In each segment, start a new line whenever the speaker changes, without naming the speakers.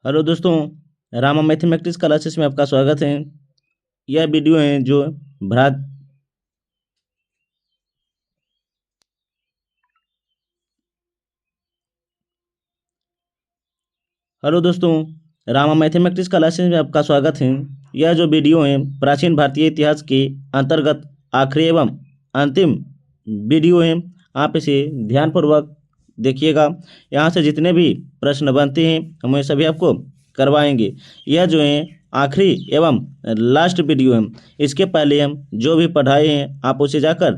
Hello दोस्तों, Rama mathematics classes में आपका स्वागत है। यह वीडियो है जो भ्रात हेलो दोस्तों, रामा मैथमेटिक्स क्लासेस में आपका स्वागत है। यह जो वीडियो है प्राचीन भारतीय इतिहास के अंतर्गत आखिरी एवं अंतिम वीडियो है। आप इसे ध्यानपूर्वक देखिएगा। यहाँ से जितने भी प्रश्न बनते हैं हम ये सभी आपको करवाएंगे। यह जो है आखिरी एवं लास्ट वीडियो है। इसके पहले हम जो भी पढ़ाए हैं आप उसे जाकर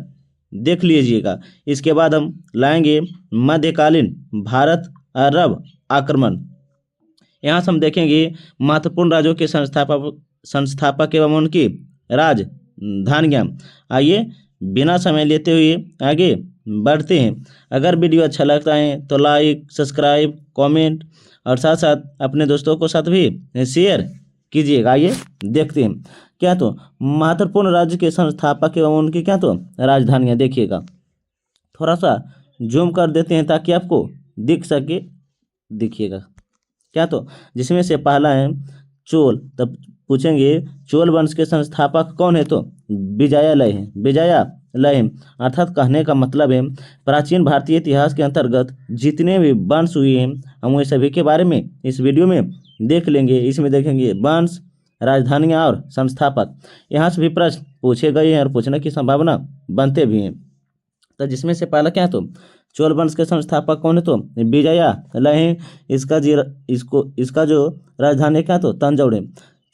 देख लीजिएगा। इसके बाद हम लाएंगे मध्यकालीन भारत अरब आक्रमण। यहाँ से हम देखेंगे महत्वपूर्ण राज्यों के संस्थापक एवं उनकी राजधानियाँ। आइए बिना समय लेते हुए आगे बढ़ते हैं। अगर वीडियो अच्छा लगता है तो लाइक, सब्सक्राइब, कमेंट और साथ साथ अपने दोस्तों को साथ भी शेयर कीजिएगा। आइए देखते हैं। क्या तो महत्वपूर्ण राज्य के संस्थापक एवं उनकी क्या तो राजधानियाँ देखिएगा। थोड़ा सा जूम कर देते हैं ताकि आपको दिख सके। देखिएगा क्या तो जिसमें से पहला है चोल। तब पूछेंगे चोल वंश के संस्थापक कौन है तो विजयालय है। विजयालय अर्थात कहने का मतलब है प्राचीन भारतीय इतिहास के अंतर्गत जितने भी वंश हुए हैं हम वे सभी के बारे में इस वीडियो में देख लेंगे। इसमें देखेंगे वंश, राजधानियाँ और संस्थापक। यहाँ से भी प्रश्न पूछे गए हैं और पूछने की संभावना बनते भी हैं। तो जिसमें से पहला क्या है तो चोल वंश के संस्थापक कौन है तो विजयालय है। इसका जो राजधानी क्या है तो तंजौर है।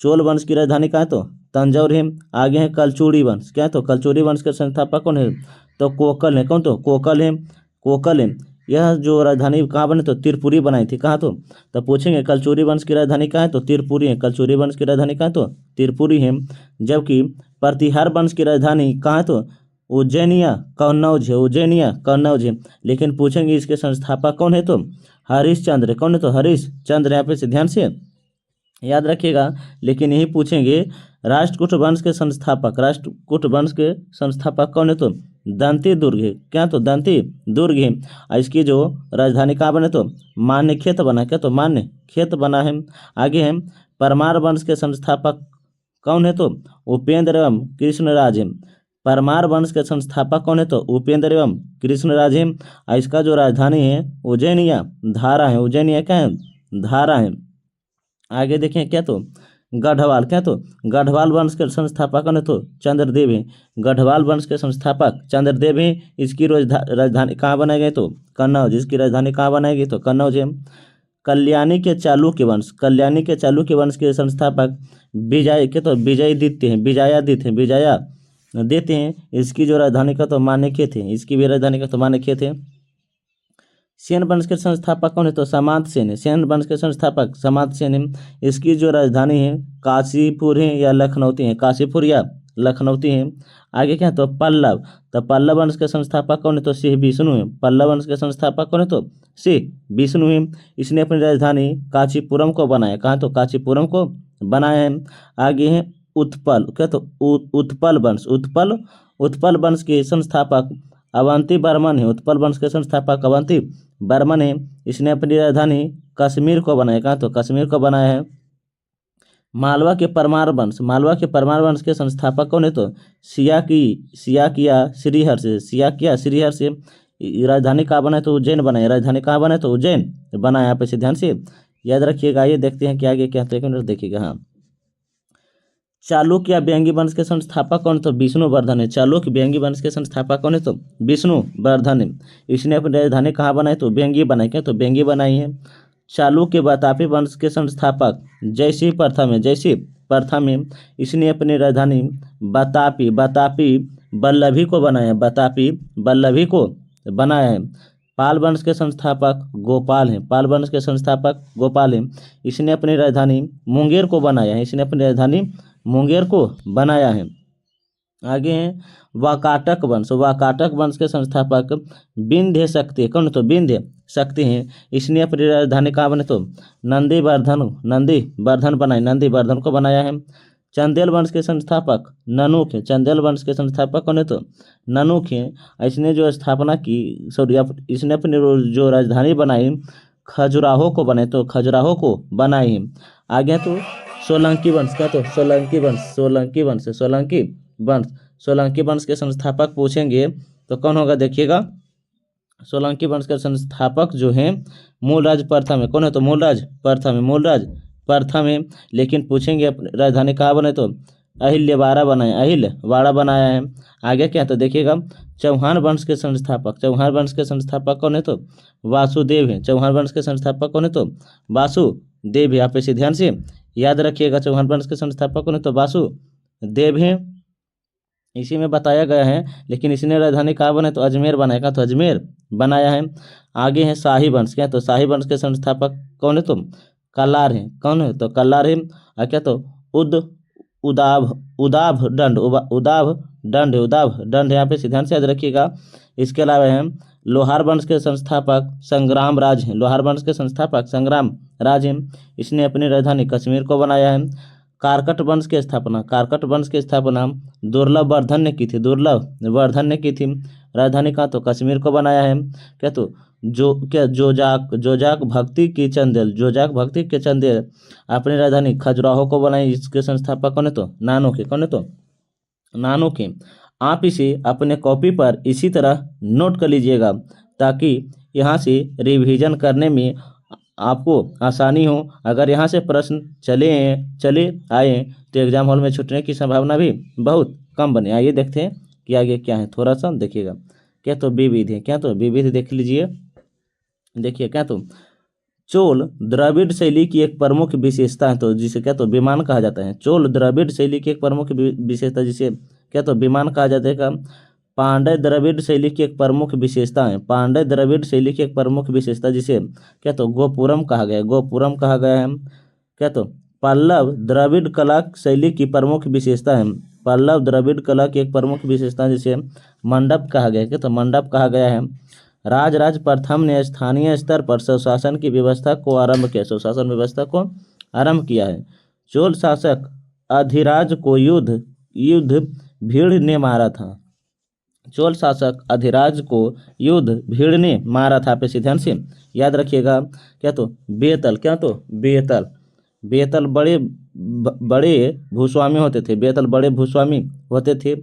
चोल वंश की राजधानी क्या है तो तंजौर है। आगे है कलचुड़ी वंश। क्या है तो कलचुड़ी वंश के संस्थापक कौन है तो कोकल है। कौन तो कोकल है। यह जो राजधानी कहाँ बने तो त्रिपुरी बनाई थी। कहाँ तो पूछेंगे कलचुरी वंश की राजधानी कहाँ है तो त्रिपुरी है। कलचुरी वंश की राजधानी कहाँ है तो त्रिपुरी है। जबकि प्रतिहार वंश की राजधानी कहाँ है तो उज्जैनिया कन्नौज है। लेकिन पूछेंगे इसके संस्थापक कौन है तो हरिश्चंद्र। कौन है तो हरिश्चंद्र। यहाँ पे से ध्यान से याद रखिएगा। लेकिन यही पूछेंगे राष्ट्रकूट वंश के संस्थापक कौन है तो दंती दुर्ग है। क्या तो दंती दुर्ग है। और इसकी जो राजधानी कहाँ बने तो मान्यखेत बना। क्या तो मान्यखेत बना है। आगे है परमार वंश के संस्थापक कौन है तो उपेंद्र एवं कृष्णराज है। परमार वंश के संस्थापक कौन है तो उपेंद्र एवं कृष्णराज है। और इसका जो राजधानी है उज्जैनिया धारा है। उज्जैनिया क्या है धारा है। आगे देखें क्या तो गढ़वाल। क्या तो गढ़वाल वंश के संस्थापक कौन है तो चंद्रदेव है। गढ़वाल वंश के संस्थापक चंद्रदेव है। इसकी राजधानी कहाँ बनाई गई तो कन्नौज। इसकी राजधानी कहाँ बनाई गई तो कन्नौज है। कल्याणी के चालुक्य वंश के संस्थापक विजयादित्य हैं। इसकी जो राजधानी का तो मान्यखेत है। इसकी भी राजधानी का तो मान्यखेत है। सेन वंश के संस्थापक कौन है तो सामंत सेन है। सेन वंश के संस्थापक सामंत सेन है। इसकी जो राजधानी है काशीपुर है या लखनऊती है। काशीपुर या लखनऊती है। आगे क्या है तो पल्लव वंश के संस्थापक कौन है तो सिंह विष्णु है। पल्लव वंश के संस्थापक कौन है तो सिंह विष्णु है। इसने अपनी राजधानी कांचीपुरम को बनाया। कहाँ तो कांचीपुरम को बनाया है। आगे है उत्पल। क्या तो उत्पल वंश के संस्थापक अवंती बर्मन है। उत्पल वंश के संस्थापक अवंती बर्मन है। इसने अपनी राजधानी कश्मीर को बनाया। कहाँ तो कश्मीर को बनाया है। मालवा के परमार वंश के संस्थापक कौन है तो सियाकिया श्रीहर्ष। राजधानी कहाँ बनाए तो उज्जैन बनाए। राजधानी कहाँ बनाए तो उज्जैन बनाए। आप इसे ध्यान से याद रखिएगा। ये देखते हैं कि आगे क्या देखिएगा। हाँ, चालुक्य व्यंगी वंश के संस्थापक कौन तो विष्णुवर्धन है। चालुक्य व्यंगी वंश के संस्थापक कौन है तो विष्णुवर्धन है। इसने अपनी राजधानी कहाँ बनाई तो व्यंगी बनाई। क्या तो व्यंगी बनाई है। चालुक्य बतापी वंश के संस्थापक जयसिंह प्रथम है। इसने अपनी राजधानी बतापी बल्लभी को बनाया है। पाल वंश के संस्थापक गोपाल है। इसने अपनी राजधानी मुंगेर को बनाया है। आगे हैं वाकाटक वंश के संस्थापक विंध्य शक्ति। कौन तो विंध्य शक्ति हैं। इसने अपनी राजधानी कहाँ बने तो नंदीवर्धन को बनाया है। चंदेल वंश के संस्थापक ननुक है। चंदेल वंश के संस्थापक कौन है तो ननुक है। इसने जो स्थापना की इसने अपनी जो राजधानी बनाई खजुराहो को बनाए, तो खजुराहो को बनाए हैं। आगे तो सोलंकी वंश, क्या तो सोलंकी वंश, सोलंकी वंश, सोलंकी वंश, सोलंकी वंश के संस्थापक पूछेंगे तो कौन होगा, देखिएगा सोलंकी वंश के संस्थापक जो हैं मूलराज प्रथम है। कौन है, तो मूलराज प्रथम है, मूलराज प्रथम है। लेकिन पूछेंगे राजधानी कहाँ बने, तो अहिल्यावाड़ा बनाए, अहिल्यावाड़ा बनाया है। आगे क्या, तो देखिएगा चौहान वंश के संस्थापक, चौहान वंश के संस्थापक कौन है, तो वासुदेव है। चौहान वंश के संस्थापक कौन है, तो वासुदेव है। आप इसे ध्यान से याद रखिएगा, चौहान वंश के संस्थापक कौन है, तो वासुदेव है, इसी में बताया गया है। लेकिन इसने राजधानी कहाँ बनाया, तो अजमेर बनाएगा, तो अजमेर बनाया है। आगे है शाही वंश, क्या तो शाही वंश के संस्थापक कौन है, तो कल्लार है। कौन है, तो कल्लार है। और क्या तो उदाभ उदाभ दंड, उदाभ दंड, उदाभ दंड यहाँ पे ध्यान से याद रखिएगा। इसके अलावा है लोहार वंश के संस्थापक संग्राम राज हैं, लोहार वंश के संस्थापक संग्राम राज हैं। इसने अपनी राजधानी कश्मीर को बनाया है। कारकट वंश की स्थापना, कारकट वंश की स्थापना दुर्लभ वर्धन ने की थी, दुर्लभ वर्धन ने की थी। राजधानी का तो कश्मीर को बनाया है। क्या तो जोजाक भक्ति की चंदेल, जोजाक भक्ति के चंदेल अपनी राजधानी खजुराहो को बनाई। इसके संस्थापक कौन है, तो नानो के, कौन है, तो नानो के। आप इसे अपने कॉपी पर इसी तरह नोट कर लीजिएगा ताकि यहाँ से रिवीजन करने में आपको आसानी हो। अगर यहाँ से प्रश्न चले आए तो एग्जाम हॉल में छूटने की संभावना भी बहुत कम बने। आइए देखते हैं कि आगे क्या है, थोड़ा सा देखिएगा। क्या तो विविध है, क्या तो विविध देख लीजिए। देखिए क्या तो चोल द्रविड़ शैली की एक प्रमुख विशेषता है, तो जिसे क्या तो विमान कहा जाता है। चोल द्रविड़ शैली की एक प्रमुख विशेषता जिसे क्या तो विमान कहा जाता है। पांड्य द्रविड़ शैली की एक प्रमुख विशेषता है, पांड्य द्रविड़ शैली की एक प्रमुख विशेषता जिसे क्या तो गोपुरम कहा गया है, गोपुरम कहा गया है। क्या तो पल्लव द्रविड़ कला शैली की प्रमुख विशेषता है, पल्लव द्रविड़ कला की एक प्रमुख विशेषता जिसे मंडप कहा गया है। क्या तो मंडप कहा गया है। राजराज प्रथम ने स्थानीय स्तर पर स्वशासन की व्यवस्था को आरंभ किया, स्वशासन व्यवस्था को आरंभ किया है। चोल शासक अधिराज को युद्ध भीड़ ने मारा था, चोल शासक अधिराज को युद्ध भीड़ ने मारा था। पे ध्यान से याद रखिएगा। क्या तो बेतल, क्या तो बेतल, बेतल बड़े भूस्वामी होते थे, बेतल बड़े भूस्वामी होते थे।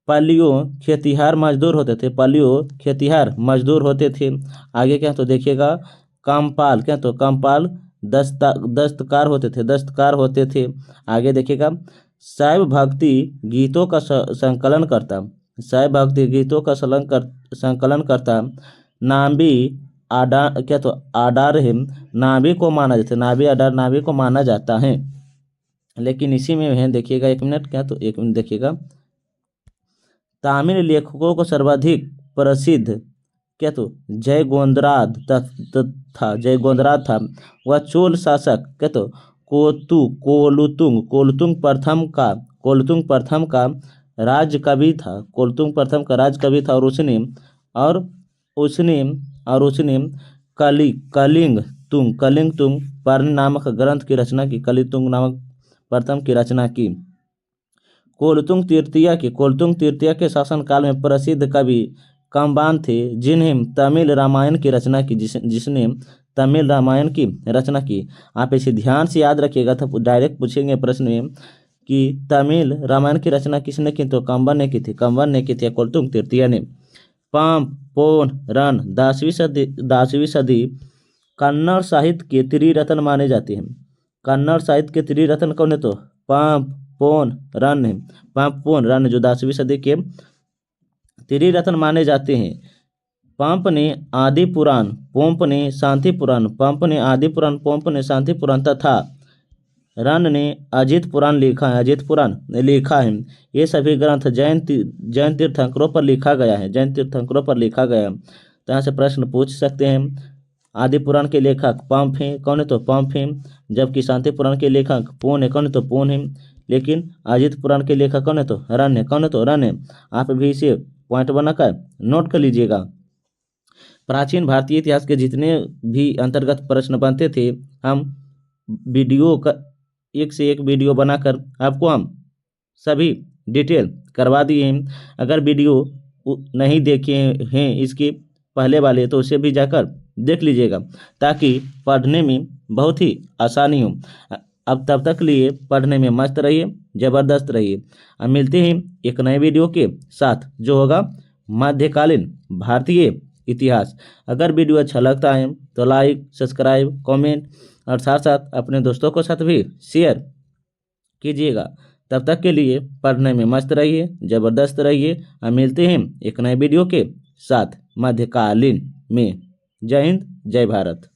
पालियो खेतिहार मजदूर होते थे, पालियो खेतिहार मजदूर होते थे। आगे क्या तो देखिएगा कामपाल, क्या तो कामपाल दस्तकार होते थे, दस्तकार होते थे। आगे देखिएगा शैव भक्ति गीतों का संकलन करता, शैव भक्ति गीतों का संकलन करता नाभी आडार, क्या तो आडार है, नाभी को माना जाता है, नाभी आडार नाभी को माना जाता है। लेकिन इसी में है देखिएगा, एक मिनट, क्या तो एक मिनट देखिएगा। तमिल लेखकों को सर्वाधिक प्रसिद्ध क्या तो जय गोंदराद था, जय गोंदराद था। वह चोल शासक क्या तो कोलुतुंग प्रथम का राज कवि था, कोलुतुंग प्रथम का राज कवि था। और उसने कलिंगतुंग पर्णि नामक ग्रंथ की रचना की, कलिंगतुंग नामक प्रथम की रचना की। कोलुतुंग तृतीया के शासनकाल में प्रसिद्ध कवि कंबान थे जिन्हें तमिल रामायण की रचना की, जिसने तमिल रामायण की रचना की। आप इसे ध्यान से याद रखिएगा, तो डायरेक्ट पूछेंगे प्रश्न में कि तमिल रामायण की रचना किसने की, तो कंबन ने की थी, कंबन ने की थी, कोलुतुंग तृतीया ने। पाम पोन रन 10वीं सदी कन्नड़ साहित्य के त्रिरत्न माने जाते हैं। कन्नड़ साहित्य के त्रिरत्न कौन है, तो पाम पोन रन है, पाम पोन रन जो 10वीं सदी के त्रिरत्न माने जाते हैं। पंप ने आदि पुराण, पोंप ने शांति पुराण, पंप ने आदि पुराण, पोंप ने शांति पुराण तथा रन ने अजित पुराण लिखा है, अजित पुराण लिखा है। ये सभी ग्रंथ जैन तीर्थंकरों पर लिखा गया है, जैन तीर्थंकरों पर लिखा गया है। तो यहाँ से प्रश्न पूछ सकते हैं। आदि पुराण के लेखक पंप हैं, कौन है, तो पंप हैं। जबकि शांति पुराण के लेखक पोन है, कौन है, तो पोन है। लेकिन अजित पुराण के लेखक कौन है, तो रन है, कौन है, तो रन है। आप भी इसे पॉइंट बनाकर नोट कर लीजिएगा। प्राचीन भारतीय इतिहास के जितने भी अंतर्गत प्रश्न बनते थे, हम वीडियो का एक से एक वीडियो बनाकर आपको हम सभी डिटेल करवा दिए हैं। अगर वीडियो नहीं देखे हैं इसके पहले वाले तो उसे भी जाकर देख लीजिएगा ताकि पढ़ने में बहुत ही आसानी हो। अब तब तक लिए पढ़ने में मस्त रहिए, ज़बरदस्त रहिए। अब मिलते हैं एक नए वीडियो के साथ जो होगा मध्यकालीन भारतीय इतिहास। अगर वीडियो अच्छा लगता है तो लाइक, सब्सक्राइब, कमेंट और साथ साथ अपने दोस्तों के साथ भी शेयर कीजिएगा। तब तक के लिए पढ़ने में मस्त रहिए, ज़बरदस्त रहिए। और मिलते हैं एक नए वीडियो के साथ मध्यकालीन में। जय हिंद, जय भारत।